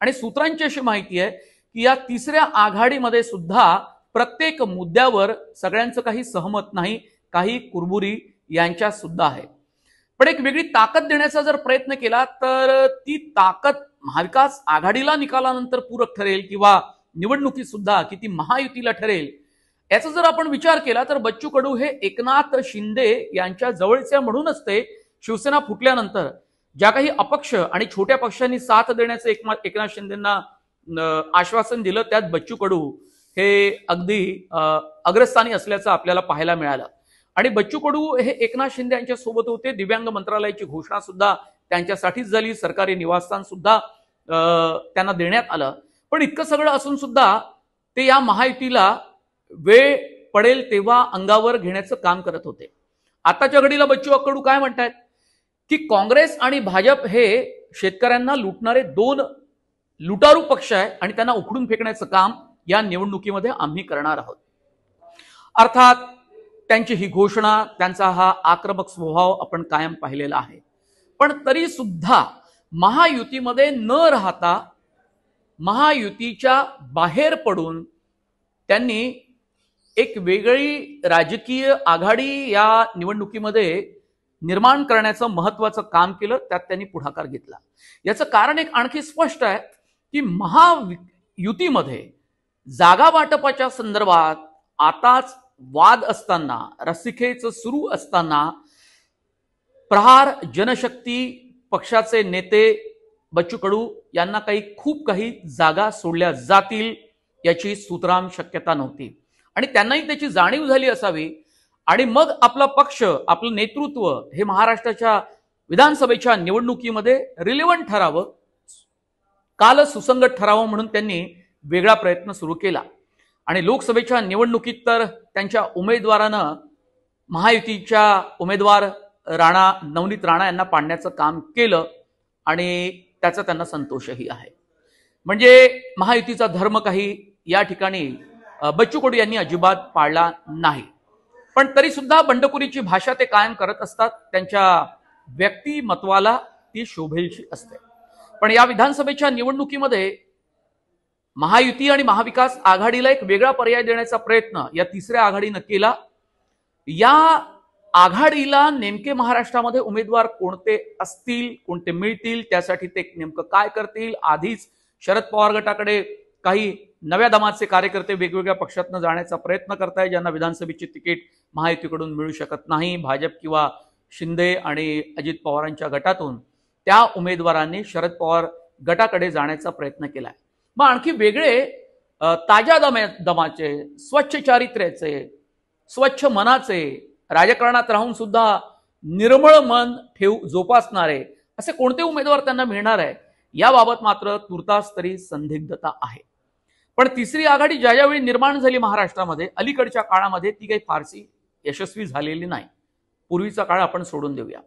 आणि सूत्रांची अशी माहिती आहे की या तिसऱ्या आघाडीमध्ये सुद्धा प्रत्येक मुद्द्यावर सगळ्यांचं काही सहमत नाही, काही कुरबुरी यांच्या सुद्धा आहे। पण एक वेगळी ताकद देण्याचा जर प्रयत्न केला तर ती ताकद महाविकास आघाडीला निकालानंतर पूरक ठरेल किंवा निवडणुकीत सुद्धा किती महायुतीला ठरेल याचा जर आपण विचार केला तर बच्चू कडू हे एकनाथ शिंदे यांच्या जवळचे म्हणूनच ते शिवसेना फुटल्यानंतर ज्या काही अपक्ष आणि छोट्या पक्षांनी साथ देण्याचं एकनाथ शिंदेंना आश्वासन दिलं त्यात बच्चू कडू हे अगदी अग्रस्थानी असल्याचं आपल्याला पाहायला मिळालं। आणि बच्चू कडू हे एकनाथ शिंदे यांच्या सोबत होते। दिव्यांग मंत्रालयाची घोषणा सुद्धा त्यांच्यासाठीच झाली, सरकारी निवासस्थान सुद्धा त्यांना देण्यात आलं। पण इतकं सगळं असून सुद्धा ते या महायुतीला वेळ पडेल तेव्हा अंगावर घेण्याचं काम करत होते। आताच्या घडीला बच्चू कडू काय म्हणतात की काँग्रेस आणि भाजप हे शेतकऱ्यांना लुटणारे दोन लुटारू पक्ष आहे आणि त्यांना उखडून फेकण्याचं काम या निवडणुकीमध्ये आम्ही करणार आहोत। अर्थात त्यांची ही घोषणा, त्यांचा हा आक्रमक स्वभाव आपण कायम पाहिलेला आहे। पण तरी सुद्धा महायुतीमध्ये न राहता महायुतीच्या बाहेर पडून त्यांनी एक वेगळी राजकीय आघाडी या निवडणुकीमध्ये निर्माण करण्याचं महत्त्वाचं काम केलं, त्यात त्यांनी पुढाकार घेतला। याचं कारण एक आणखी स्पष्ट आहे की महायुतीमध्ये जागा वाटपाच्या संदर्भात आताच वाद असताना, रस्सीखेच सुरू असताना प्रहार जनशक्ती पक्षाचे नेते बच्चू कडू यांना खूप काही जागा सोडल्या जातील याची सुतराम शक्यता नव्हती आणि त्यांनाही त्याची जाणीव झाली असावी। आणि मग आपला पक्ष, आपलं नेतृत्व हे महाराष्ट्राच्या विधानसभेच्या निवडणुकीमध्ये रिलेव्हंट ठरावं, काल सुसंगत ठरावं म्हणून त्यांनी वेगळा प्रयत्न सुरू केला। आणि लोकसभेच्या निवडणुकीत तर त्यांच्या उमेदवारानं महायुतीच्या उमेदवार नवनीत राणा यांना पाडण्याचं काम केलं आणि त्याचा त्यांना संतोषही आहे। म्हणजे महायुतीचा धर्म काही या ठिकाणी बच्चू कडू यांनी अजिबात पाळला नाही। पण तरी सुद्धा बंडखोरीची भाषा ते कायम करत असतात, त्यांच्या व्यक्तिमत्वाला ती शोभेलशी असते। पण या विधानसभेच्या निवडणुकीमध्ये महायुती आणि महाविकास आघाडीला एक वेगळा पर्याय देण्याचा प्रयत्न या तिसऱ्या आघाडीनं केला। या आघाडीला नेमके महाराष्ट्रामध्ये उमेदवार कोणते असतील, कोणते मिळतील, त्यासाठी ते नेमकं काय करतील। आधीच शरद पवार गटाकडे काही नव्या दमाचे कार्यकर्ते वेगवेगळ्या पक्षातनं जाण्याचा प्रयत्न करतायत, ज्यांना विधानसभेची तिकीट महायुतीकडून मिळू शकत नाही। भाजप किंवा शिंदे आणि अजित पवारांच्या गटातून त्या उमेदवारांनी शरद पवार गटाकडे जाण्याचा प्रयत्न केलाय। मग आणखी वेगळे ताज्या दमाचे, स्वच्छ चारित्र्याचे, स्वच्छ मनाचे, राजकारणात राहून सुद्धा निर्मळ मन जोपासणारे असे कोणते उमेदवार त्यांना मिळणार आहे याबाबत मात्र तुर्तास तरी संदिग्धता आहे। पण तिसरी आघाडी ज्यावेळी निर्माण झाली महाराष्ट्रामध्ये अलीकडच्या काळामध्ये ती काही फारशी यशस्वी झालेली नाही। पूर्वीचा काळ आपण सोडून देऊया।